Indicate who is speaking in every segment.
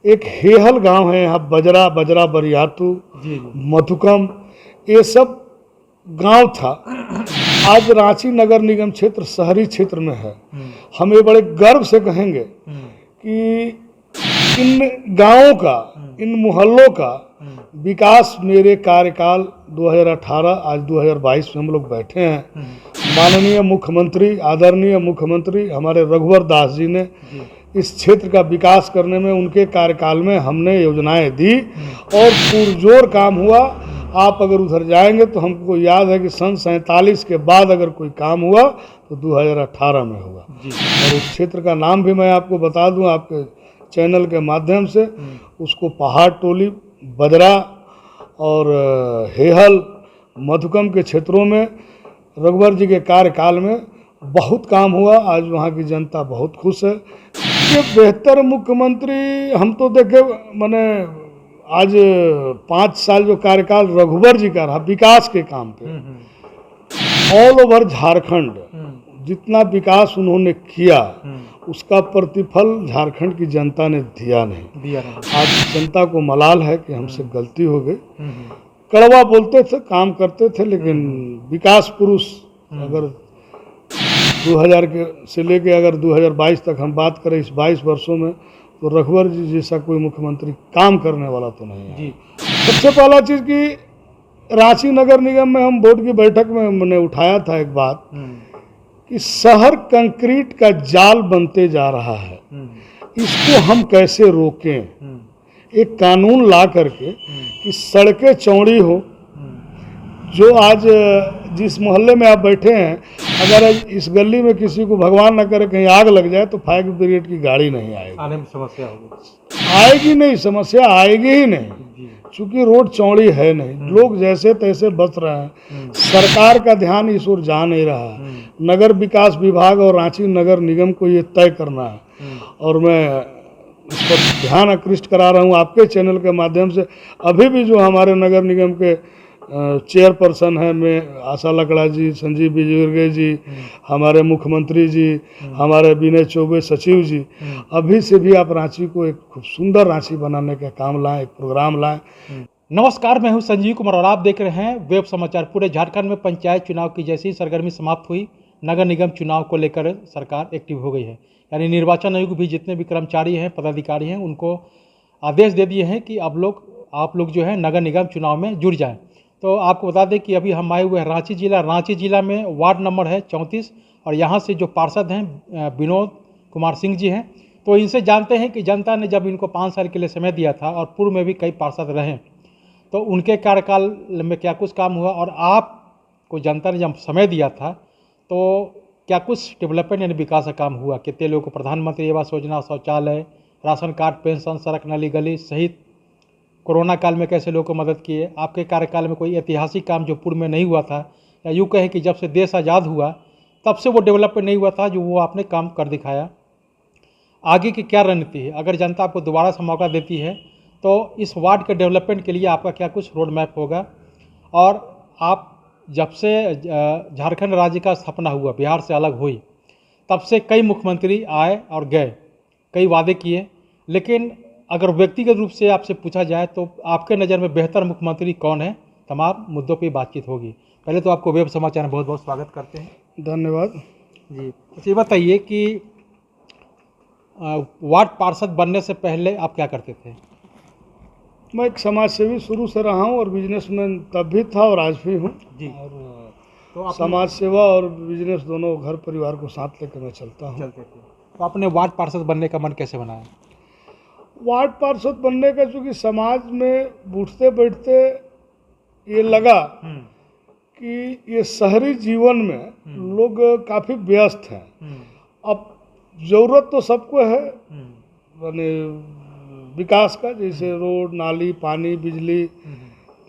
Speaker 1: एक हेहल गांव है यहाँ, बजरा बरियातू, मधुकम, ये सब गांव था। आज रांची नगर निगम क्षेत्र शहरी क्षेत्र में है। हम ये बड़े गर्व से कहेंगे कि इन गांवों का, इन मोहल्लों का विकास मेरे कार्यकाल 2018 आज 2022 में हम लोग बैठे हैं। माननीय मुख्यमंत्री, आदरणीय मुख्यमंत्री हमारे रघुवर दास जी ने इस क्षेत्र का विकास करने में, उनके कार्यकाल में हमने योजनाएं दी और पुरजोर काम हुआ। आप अगर उधर जाएंगे तो हमको याद है कि सन 47 के बाद अगर कोई काम हुआ तो 2018 में हुआ। और उस क्षेत्र का नाम भी मैं आपको बता दूं आपके चैनल के माध्यम से, उसको पहाड़ टोली, बजरा और हेहल, मधुकम के क्षेत्रों में रघुवर जी के कार्यकाल में बहुत काम हुआ। आज वहाँ की जनता बहुत खुश है। ये बेहतर मुख्यमंत्री हम तो देखे, मैंने आज 5 साल जो कार्यकाल रघुवर जी का रहा विकास के काम पे, ऑल ओवर झारखंड जितना विकास उन्होंने किया उसका प्रतिफल झारखंड की जनता ने दिया नहीं। आज जनता को मलाल है कि हमसे गलती हो गई। कड़वा बोलते थे, काम करते थे, लेकिन विकास पुरुष अगर 2000 के से लेके अगर 2022 तक हम बात करें, इस 22 वर्षों में, तो रघुवर जी जैसा कोई मुख्यमंत्री काम करने वाला तो नहीं है। सबसे पहला चीज़ कि रांची नगर निगम में हम बोर्ड की बैठक में हमने उठाया था एक बात कि शहर कंक्रीट का जाल बनते जा रहा है, इसको हम कैसे रोकें। एक कानून ला करके कि सड़कें चौड़ी हो। जो आज जिस मोहल्ले में आप बैठे हैं, अगर इस गली में किसी को भगवान न करे कहीं आग लग जाए तो फायर ब्रिगेड की गाड़ी नहीं आएगी,
Speaker 2: आने में समस्या होगी,
Speaker 1: आएगी नहीं, समस्या आएगी ही नहीं, क्योंकि रोड चौड़ी है नहीं। लोग जैसे तैसे बस रहे हैं, सरकार का ध्यान इस ओर जा नहीं रहा है। नगर विकास विभाग और रांची नगर निगम को ये तय करना है और मैं इस पर ध्यान आकृष्ट करा रहा हूँ आपके चैनल के माध्यम से। अभी भी जो हमारे नगर निगम के चेयरपर्सन है, मैं आशा लकड़ा जी, संजीव बिजुर्गे जी, हमारे मुख्यमंत्री जी, हमारे विनय चौबे सचिव जी, अभी से भी आप रांची को एक खूब सुंदर रांची बनाने का काम लाएं, एक प्रोग्राम लाएं।
Speaker 2: नमस्कार, मैं हूं संजीव कुमार और आप देख रहे हैं वेब समाचार। पूरे झारखंड में पंचायत चुनाव की जैसी ही सरगर्मी समाप्त हुई, नगर निगम चुनाव को लेकर सरकार एक्टिव हो गई है। यानी निर्वाचन आयोग भी जितने भी कर्मचारी हैं, पदाधिकारी हैं, उनको आदेश दे दिए हैं कि आप लोग जो है नगर निगम चुनाव में जुड़ जाएं। तो आपको बता दें कि अभी हम आए हुए हैं रांची जिला में वार्ड नंबर है 34 और यहाँ से जो पार्षद हैं विनोद कुमार सिंह जी हैं। तो इनसे जानते हैं कि जनता ने जब इनको 5 साल के लिए समय दिया था और पूर्व में भी कई पार्षद रहे, तो उनके कार्यकाल में क्या कुछ काम हुआ और आपको जनता ने जब समय दिया था तो क्या कुछ डेवलपमेंट यानी विकास का काम हुआ। कितने लोगों को प्रधानमंत्री आवास योजना, शौचालय, राशन कार्ड, पेंशन, सड़क, नाली, गली सहित कोरोना काल में कैसे लोगों को मदद किए। आपके कार्यकाल में कोई ऐतिहासिक काम जो पूर्व में नहीं हुआ था, या यूँ कहें कि जब से देश आज़ाद हुआ तब से वो डेवलपमेंट नहीं हुआ था, जो वो आपने काम कर दिखाया। आगे की क्या रणनीति है, अगर जनता आपको दोबारा से मौका देती है तो इस वार्ड के डेवलपमेंट के लिए आपका क्या कुछ रोड मैप होगा। और आप जब से झारखंड राज्य का स्थापना हुआ, बिहार से अलग हुई, तब से कई मुख्यमंत्री आए और गए, कई वादे किए, लेकिन अगर व्यक्तिगत रूप से आपसे पूछा जाए तो आपके नज़र में बेहतर मुख्यमंत्री कौन है, तमाम मुद्दों पर बातचीत होगी। पहले तो आपको वेब समाचार में बहुत बहुत स्वागत करते हैं।
Speaker 1: धन्यवाद
Speaker 2: जी। तो ये बताइए कि वार्ड पार्षद बनने से पहले आप क्या करते थे।
Speaker 1: मैं एक समाज सेवी शुरू से रहा हूँ और बिजनेसमैन तब भी था और आज भी हूँ
Speaker 2: जी।
Speaker 1: और
Speaker 2: तो
Speaker 1: समाज सेवा और बिजनेस दोनों घर परिवार को साथ लेकर मैं चलता हूँ।
Speaker 2: चलते थे। तो आपने वार्ड पार्षद बनने का मन कैसे बनाया।
Speaker 1: वार्ड पार्षद बनने का चूँकि समाज में उठते बैठते ये लगा कि ये शहरी जीवन में लोग काफ़ी व्यस्त हैं। अब ज़रूरत तो सबको है, माने विकास का, जैसे रोड, नाली, पानी, बिजली,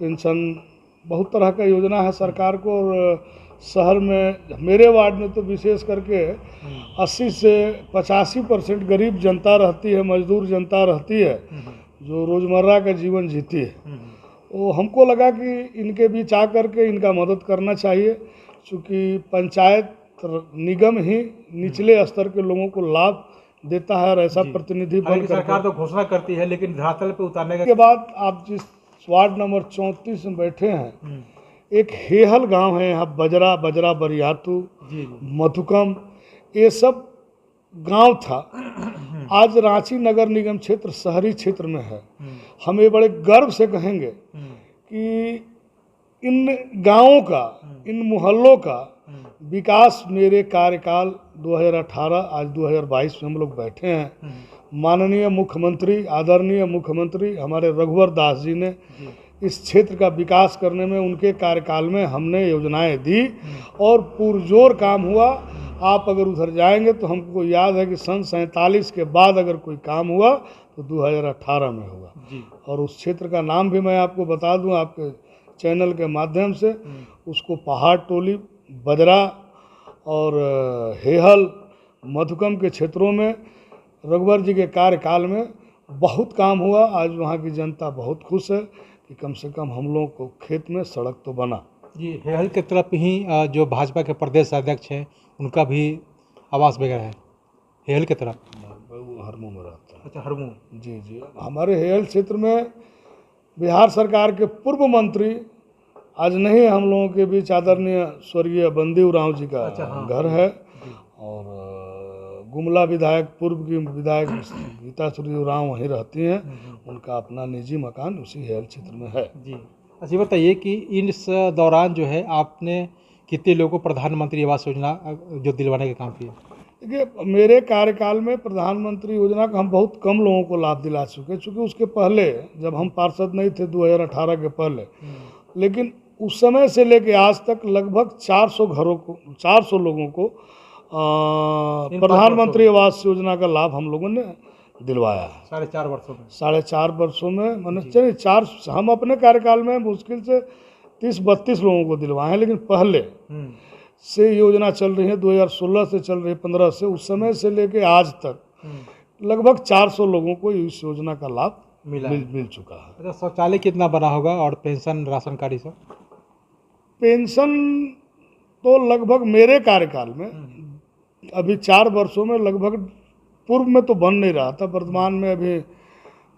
Speaker 1: पेंशन, बहुत तरह का योजना है सरकार को। और शहर में मेरे वार्ड में तो विशेष करके 80 से 85% गरीब जनता रहती है, मजदूर जनता रहती है, जो रोज़मर्रा का जीवन जीती है। तो हमको लगा कि इनके बीच आ करके इनका मदद करना चाहिए, क्योंकि पंचायत निगम ही निचले स्तर के लोगों को लाभ देता है और ऐसा
Speaker 2: जी।
Speaker 1: प्रतिनिधि बन
Speaker 2: हालांकि
Speaker 1: करके
Speaker 2: सरकार तो घोषणा करती है, लेकिन धरातल पे उतारने का
Speaker 1: के बाद आप जिस वार्ड नंबर 34 में बैठे हैं, एक हेहल गांव है, यहाँ बजरा बजरा बरियातू
Speaker 2: जी
Speaker 1: मधुकम, ये सब गांव था। आज रांची नगर निगम क्षेत्र शहरी क्षेत्र में है। हम ये बड़े गर्व से कहेंगे कि इन गांवों का, इन मोहल्लों का विकास मेरे कार्यकाल 2018 आज 2022 में हम लोग बैठे हैं। माननीय मुख्यमंत्री, आदरणीय मुख्यमंत्री हमारे रघुवर दास जी ने इस क्षेत्र का विकास करने में उनके कार्यकाल में हमने योजनाएं दी और पुरजोर काम हुआ। आप अगर उधर जाएंगे तो हमको याद है कि सन 47 के बाद अगर कोई काम हुआ तो 2018 में हुआ। और उस क्षेत्र का नाम भी मैं आपको बता दूं आपके चैनल के माध्यम से, उसको पहाड़ टोली, बजरा और हेहल, मधुकम के क्षेत्रों में रघुवर जी के कार्यकाल में बहुत काम हुआ। आज वहाँ की जनता बहुत खुश है कि कम से कम हम लोगों को खेत में सड़क तो बना।
Speaker 2: जी, हेहल की तरफ ही जो भाजपा के प्रदेश अध्यक्ष हैं उनका भी आवास वगैरह है हेहल की तरफ।
Speaker 1: वो हरमू में रहता है।
Speaker 2: अच्छा, हरमू।
Speaker 1: जी जी, हमारे हेहल क्षेत्र में बिहार सरकार के पूर्व मंत्री आज नहीं हम लोगों के बीच आदरणीय स्वर्गीय बंदी उरांव जी का घर है। और गुमला विधायक, पूर्व की विधायक गीता सूर्य उरांव वहीं रहती हैं। उनका अपना निजी मकान उसी हेहल क्षेत्र में है।
Speaker 2: जी, अच्छा बताइए कि इस दौरान जो है आपने कितने लोगों को प्रधानमंत्री आवास योजना जो दिलवाने का काम किया?
Speaker 1: देखिए, मेरे कार्यकाल में प्रधानमंत्री योजना का हम बहुत कम लोगों को लाभ दिला चुके, चूँकि उसके पहले जब हम पार्षद नहीं थे 2018 के पहले, लेकिन उस समय से लेके आज तक लगभग 400 घरों को, 400 लोगों को प्रधानमंत्री आवास योजना का लाभ हम लोगों ने दिलवाया है।
Speaker 2: 4.5 वर्षों में।
Speaker 1: 4.5 वर्षों में मैंने चलिए 4, हम अपने कार्यकाल में मुश्किल से 30-32 लोगों को दिलवाए हैं। लेकिन पहले से योजना चल रही है, 2016 से चल रही है, 15 से, उस समय से लेके आज तक लगभग 400 लोगों को इस योजना का लाभ मिल चुका है।
Speaker 2: अच्छा, शौचालय कितना बना होगा और पेंशन, राशन कार्ड, सब?
Speaker 1: पेंशन तो लगभग मेरे कार्यकाल में अभी 4 वर्षों में लगभग, पूर्व में तो बन नहीं रहा था, वर्तमान में अभी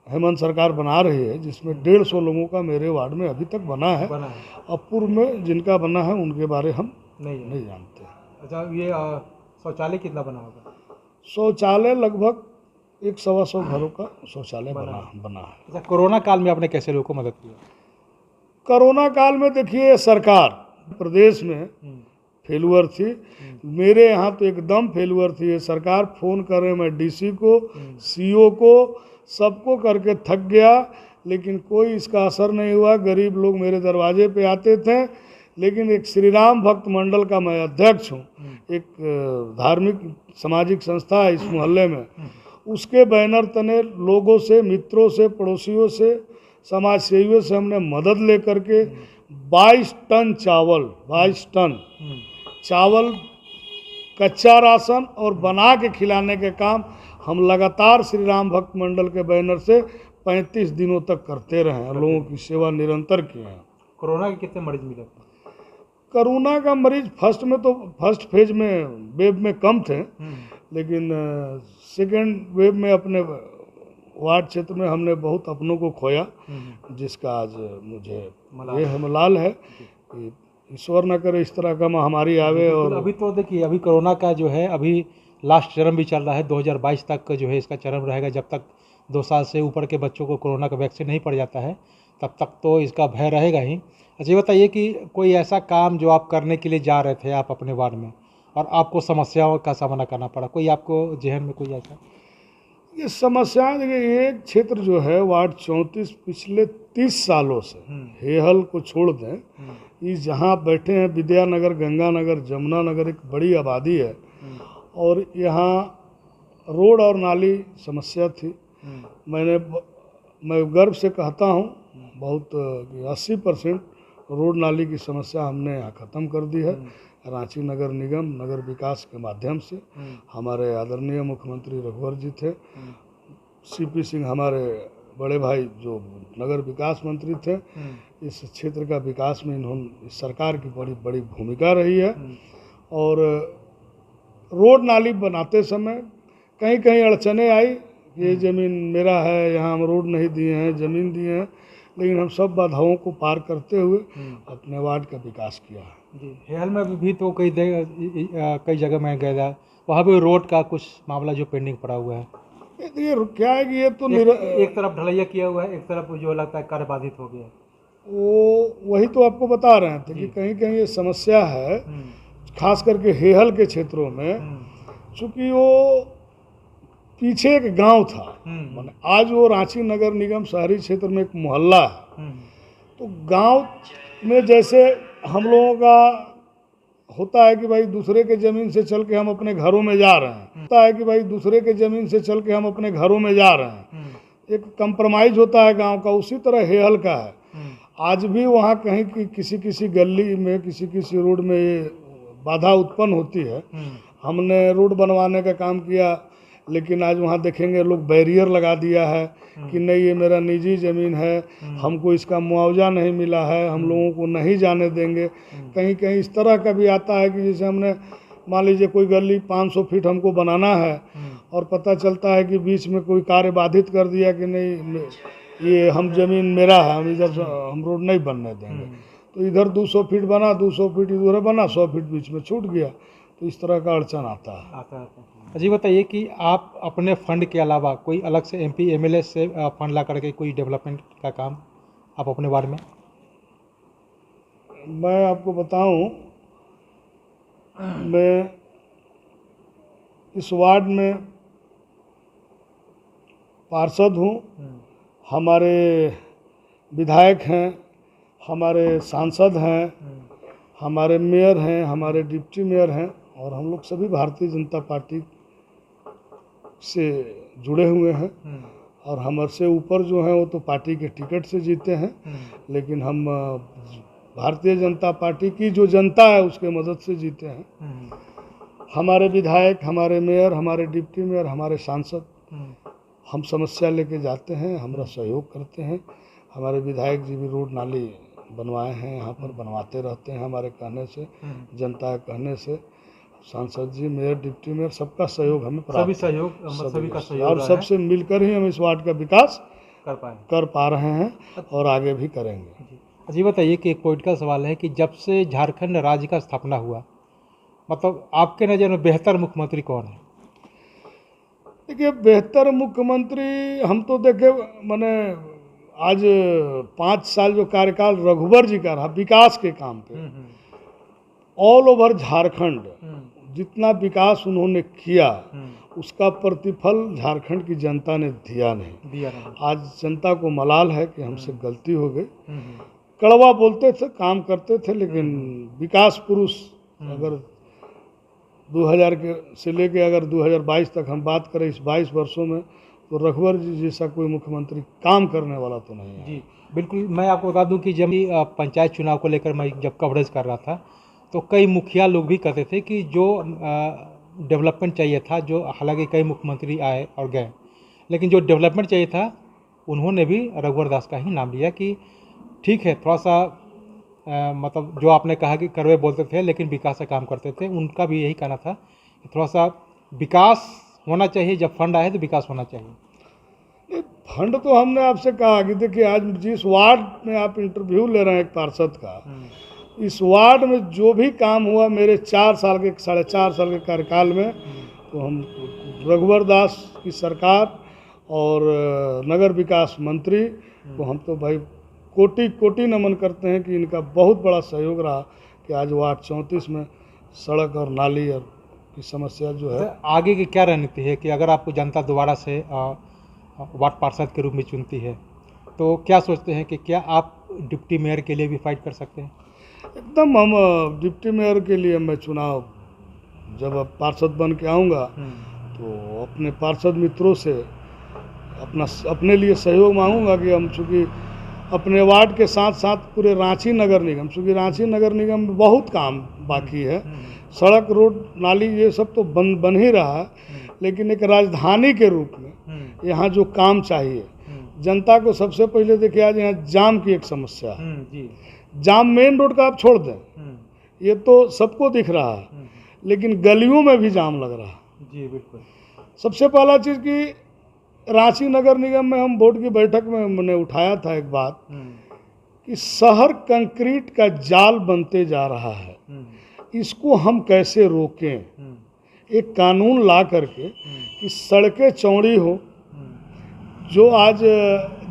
Speaker 1: हेमंत सरकार बना रही है, जिसमें 150 लोगों का मेरे वार्ड में अभी तक बना है। अब पूर्व में जिनका बना है उनके बारे हम नहीं जानते।
Speaker 2: अच्छा, ये शौचालय कितना बना होगा?
Speaker 1: शौचालय लगभग 100-125 घरों का शौचालय बना है।
Speaker 2: अच्छा, कोरोना काल में आपने कैसे लोगों को मदद किया?
Speaker 1: कोरोना काल में देखिए, सरकार प्रदेश में फेलुअर थी, मेरे यहाँ तो एकदम फेलुअर थी। ये सरकार फ़ोन करे, मैं डीसी को, सीओ को, सबको करके थक गया, लेकिन कोई इसका असर नहीं हुआ। गरीब लोग मेरे दरवाजे पे आते थे, लेकिन एक श्री राम भक्त मंडल का मैं अध्यक्ष हूँ, एक धार्मिक सामाजिक संस्था है इस मोहल्ले में, उसके बैनर तने लोगों से, मित्रों से, पड़ोसियों से, समाज सेवियों से हमने मदद ले करके 22 टन चावल, कच्चा राशन और बना के खिलाने के काम हम लगातार श्री राम भक्त मंडल के बैनर से 35 दिनों तक करते रहे हैं। लोगों की सेवा निरंतर किए हैं।
Speaker 2: कोरोना के कितने मरीज मिले?
Speaker 1: कोरोना का मरीज फर्स्ट फेज में, वेव में कम थे, लेकिन सेकेंड वेव में अपने वार्ड क्षेत्र में हमने बहुत अपनों को खोया, जिसका आज मुझे ये हमलाल है कि ईश्वर न करे इस तरह का महामारी आवे। और
Speaker 2: अभी तो देखिए, अभी कोरोना का जो है अभी लास्ट चरण भी चल रहा है, 2022 तक जो है इसका चरण रहेगा। जब तक 2 साल से ऊपर के बच्चों को कोरोना का वैक्सीन नहीं पड़ जाता है, तब तक तो इसका भय रहेगा ही। अच्छा, ये बताइए कि कोई ऐसा काम जो आप करने के लिए जा रहे थे आप अपने वार्ड में और आपको समस्याओं का सामना करना पड़ा, कोई आपको जहन में कोई ऐसा?
Speaker 1: ये समस्याएं, देखिए, ये क्षेत्र जो है वार्ड 34 पिछले 30 सालों से, हेहल को छोड़ दें, ये जहाँ बैठे हैं विद्यानगर, गंगानगर, जमुना नगर, एक बड़ी आबादी है और यहाँ रोड और नाली समस्या थी। मैं गर्व से कहता हूँ बहुत 80% रोड नाली की समस्या हमने यहाँ ख़त्म कर दी है। रांची नगर निगम नगर विकास के माध्यम से हमारे आदरणीय मुख्यमंत्री रघुवर जी थे, सीपी सिंह हमारे बड़े भाई जो नगर विकास मंत्री थे, इस क्षेत्र का विकास में इन्होंने, इस सरकार की बड़ी बड़ी भूमिका रही है। और रोड नाली बनाते समय कहीं कहीं अड़चने आई, ये ज़मीन मेरा है, यहाँ हम रोड नहीं दिए हैं, ज़मीन दिए हैं, लेकिन हम सब बाधाओं को पार करते हुए अपने वार्ड का विकास किया है।
Speaker 2: जी, हेहल में भी तो कई जगह मैं गया था, वहाँ भी रोड का कुछ मामला जो पेंडिंग पड़ा हुआ है।
Speaker 1: ये क्या है कि ये तो
Speaker 2: एक तरफ ढलैया किया हुआ है, एक तरफ जो लगता है कार्य बाधित हो गया है।
Speaker 1: वही तो आपको बता रहे थे कि कहीं कहीं ये समस्या है, खास करके हेहल के क्षेत्रों में, चूँकि वो पीछे एक गांव था, माने आज वो रांची नगर निगम शहरी क्षेत्र में एक मोहल्ला है। तो गांव में जैसे हम लोगों का होता है कि भाई दूसरे के ज़मीन से चल के हम अपने घरों में जा रहे हैं, होता है कि भाई दूसरे के ज़मीन से चल के हम अपने घरों में जा रहे हैं, एक कंप्रोमाइज़ होता है गांव का, उसी तरह हेहल का है। आज भी वहाँ कहीं की किसी गली में, किसी रोड में ये बाधा उत्पन्न होती है। हमने रोड बनवाने का काम किया, लेकिन आज वहाँ देखेंगे लोग बैरियर लगा दिया है कि नहीं ये मेरा निजी ज़मीन है, हमको इसका मुआवजा नहीं मिला है, हम लोगों को नहीं जाने देंगे। कहीं कहीं इस तरह का भी आता है कि जैसे हमने मान लीजिए कोई गली 500 फीट हमको बनाना है और पता चलता है कि बीच में कोई कार्य बाधित कर दिया कि नहीं ये हम ज़मीन मेरा है, हम इधर हम रोड नहीं बनने देंगे। तो इधर 200 फीट बना, 200 फीट इधर बना, 100 फीट बीच में छूट गया। तो इस तरह का अड़चन आता है।
Speaker 2: जी बताइए कि आप अपने फंड के अलावा कोई अलग से एमपी एमएलए से फंड ला करके कोई डेवलपमेंट का काम आप अपने वार्ड में?
Speaker 1: मैं आपको बताऊं, मैं इस वार्ड में पार्षद हूं, हमारे विधायक हैं, हमारे सांसद हैं, हमारे मेयर हैं, हमारे डिप्टी मेयर हैं, और हम लोग सभी भारतीय जनता पार्टी से जुड़े हुए हैं। और हमसे ऊपर जो हैं वो तो पार्टी के टिकट से जीते हैं, लेकिन हम भारतीय जनता पार्टी की जो जनता है उसके मदद से जीते हैं। हमारे विधायक, हमारे मेयर, हमारे डिप्टी मेयर, हमारे सांसद हम समस्या लेके जाते हैं, हमारा सहयोग करते हैं। हमारे विधायक जी भी रोड नाली बनवाए हैं, यहाँ पर बनवाते रहते हैं हमारे कहने से, जनता के कहने से। सांसद जी, मेयर, डिप्टी मेयर, सबका सहयोग हमें प्राप्त, सभी का सहयोग, और सबसे मिलकर ही हम इस वार्ड का विकास कर पा रहे हैं और आगे भी करेंगे।
Speaker 2: जी बताइए कि एक पॉइंट का सवाल है कि जब से झारखंड राज्य का स्थापना हुआ, मतलब आपके नज़र में बेहतर मुख्यमंत्री कौन है?
Speaker 1: देखिए, बेहतर मुख्यमंत्री हम तो देखे, मैंने आज 5 साल जो कार्यकाल रघुवर जी का रहा विकास के काम पे, ऑल ओवर झारखंड जितना विकास उन्होंने किया उसका प्रतिफल झारखंड की जनता ने दिया नहीं। आज जनता को मलाल है कि हमसे गलती हो गई। कड़वा बोलते थे, काम करते थे, लेकिन विकास पुरुष अगर 2000 के से लेके अगर 2022 तक हम बात करें, इस 22 वर्षों में, तो रघुवर जी जैसा कोई मुख्यमंत्री काम करने वाला तो नहीं है।
Speaker 2: जी बिल्कुल। मैं आपको बता दूं कि जब पंचायत चुनाव को लेकर मैं जब कवरेज कर रहा था तो कई मुखिया लोग भी कहते थे कि जो डेवलपमेंट चाहिए था, जो हालांकि कई मुख्यमंत्री आए और गए, लेकिन जो डेवलपमेंट चाहिए था उन्होंने भी रघुवर दास का ही नाम लिया कि ठीक है, थोड़ा सा मतलब जो आपने कहा कि करवे बोलते थे लेकिन विकास का काम करते थे, उनका भी यही कहना था कि थोड़ा सा विकास होना चाहिए, जब फंड आए तो विकास होना चाहिए।
Speaker 1: फंड तो हमने आपसे कहा कि देखिए, आज जिस वार्ड में आप इंटरव्यू ले रहे हैं एक पार्षद का, इस वार्ड में जो भी काम हुआ मेरे 4 साल के 4.5 साल के कार्यकाल में, तो हम रघुवर दास की सरकार और नगर विकास मंत्री को हम तो भाई कोटि कोटि नमन करते हैं कि इनका बहुत बड़ा सहयोग रहा कि आज वार्ड 34 में सड़क और नाली और की समस्या जो है।
Speaker 2: आगे की क्या रणनीति है कि अगर आपको जनता दोबारा से वार्ड पार्षद के रूप में चुनती है तो क्या सोचते हैं कि क्या आप डिप्टी मेयर के लिए भी फाइट कर सकते हैं?
Speaker 1: एकदम, हम डिप्टी मेयर के लिए मैं चुनाव जब पार्षद बन के आऊँगा तो अपने पार्षद मित्रों से अपने लिए सहयोग मांगूंगा कि हम, चूँकि अपने वार्ड के साथ साथ पूरे रांची नगर निगम, चूँकि रांची नगर निगम में बहुत काम बाकी है, सड़क, रोड, नाली ये सब तो बन ही रहा है, लेकिन एक राजधानी के रूप में यहाँ जो काम चाहिए जनता को, सबसे पहले देखिए आज यहाँ जाम की एक समस्या है। जाम मेन रोड का आप छोड़ दें, ये तो सबको दिख रहा है, लेकिन गलियों में भी जाम लग रहा है।
Speaker 2: जी बिल्कुल।
Speaker 1: सबसे पहला चीज़ कि रांची नगर निगम में हम बोर्ड की बैठक में हमने उठाया था एक बात कि शहर कंक्रीट का जाल बनते जा रहा है, इसको हम कैसे रोकें। एक कानून ला करके कि सड़कें चौड़ी हो। जो आज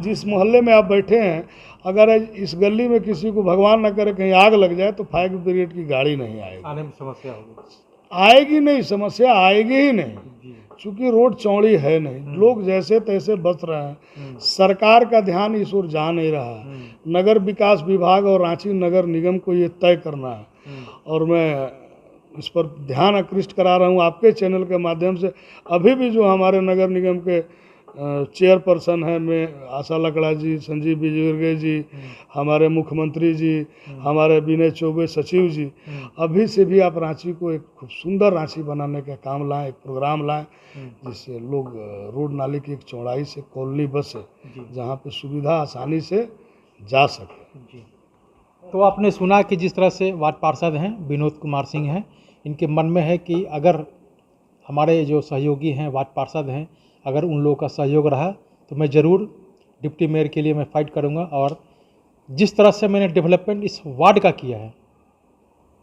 Speaker 1: जिस मोहल्ले में आप बैठे हैं, अगर इस गली में किसी को भगवान न करे कहीं आग लग जाए तो फायर ब्रिगेड की गाड़ी नहीं आएगी,
Speaker 2: आने में समस्या होगी,
Speaker 1: आएगी नहीं, समस्या आएगी ही नहीं, क्योंकि रोड चौड़ी है नहीं। लोग जैसे तैसे बस रहे हैं, सरकार का ध्यान इस ओर जा नहीं रहा है। नगर विकास विभाग और रांची नगर निगम को ये तय करना है, और मैं इस पर ध्यान आकृष्ट करा रहा हूँ आपके चैनल के माध्यम से। अभी भी जो हमारे नगर निगम के चेयरपर्सन हैं, मैं आशा लकड़ा जी, संजीव विजय जी, हमारे मुख्यमंत्री जी, हमारे विनय चौबे सचिव जी, अभी से भी आप रांची को एक खूब सुंदर रांची बनाने का काम लाएं, एक प्रोग्राम लाएं जिससे लोग रोड नाले की एक चौड़ाई से कॉलोनी बसे, जहां पे सुविधा आसानी से जा सके।
Speaker 2: जी। तो आपने सुना कि जिस तरह से वार्ड पार्षद हैं विनोद कुमार सिंह हैं, इनके मन में है कि अगर हमारे जो सहयोगी हैं वार्ड पार्षद हैं, अगर उन लोगों का सहयोग रहा तो मैं ज़रूर डिप्टी मेयर के लिए मैं फाइट करूंगा, और जिस तरह से मैंने डेवलपमेंट इस वार्ड का किया है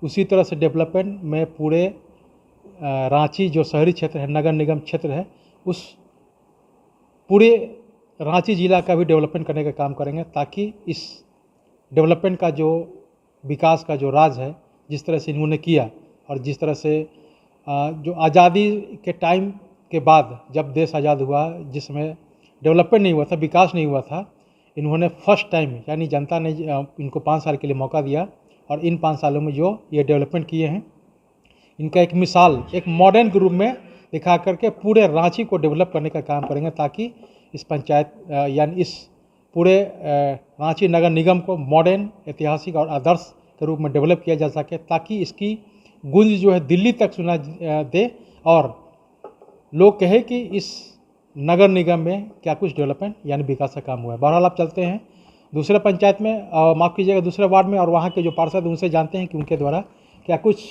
Speaker 2: उसी तरह से डेवलपमेंट मैं पूरे रांची जो शहरी क्षेत्र है, नगर निगम क्षेत्र है, उस पूरे रांची ज़िला का भी डेवलपमेंट करने का काम करेंगे, ताकि इस डेवलपमेंट का जो विकास का जो राज है, जिस तरह से इन्होंने किया, और जिस तरह से जो आज़ादी के टाइम के बाद जब देश आज़ाद हुआ, जिसमें डेवलपमेंट नहीं हुआ था, विकास नहीं हुआ था, इन्होंने फर्स्ट टाइम यानी जनता ने इनको 5 साल के लिए मौका दिया, और इन 5 सालों में जो ये डेवलपमेंट किए हैं, इनका एक मिसाल एक मॉडर्न के रूप में दिखा करके पूरे रांची को डेवलप करने का काम करेंगे, ताकि इस पंचायत यानी इस पूरे रांची नगर निगम को मॉडर्न, ऐतिहासिक और आदर्श के रूप में डेवलप किया जा सके, ताकि इसकी गूंज जो है दिल्ली तक सुना दे, और लोग कहे कि इस नगर निगम में क्या कुछ डेवलपमेंट यानी विकास का काम हुआ है। बहरहाल आप चलते हैं दूसरे पंचायत में, माफ़ कीजिएगा दूसरे वार्ड में, और वहाँ के जो पार्षद उनसे जानते हैं कि उनके द्वारा क्या कुछ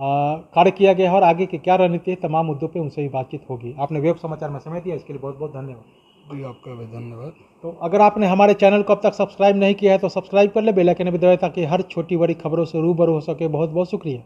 Speaker 2: कार्य किया गया है और आगे की क्या रणनीति है। तमाम मुद्दों पे उनसे भी बातचीत होगी। आपने वेब समाचार में समय दिया, इसके लिए बहुत बहुत धन्यवाद।
Speaker 1: जी, आपका भी धन्यवाद।
Speaker 2: तो अगर आपने हमारे चैनल को अब तक सब्सक्राइब नहीं किया है तो सब्सक्राइब कर ले, बेल आइकन भी दबाएं, ताकि हर छोटी बड़ी खबरों से रूबरू हो सके। बहुत बहुत शुक्रिया।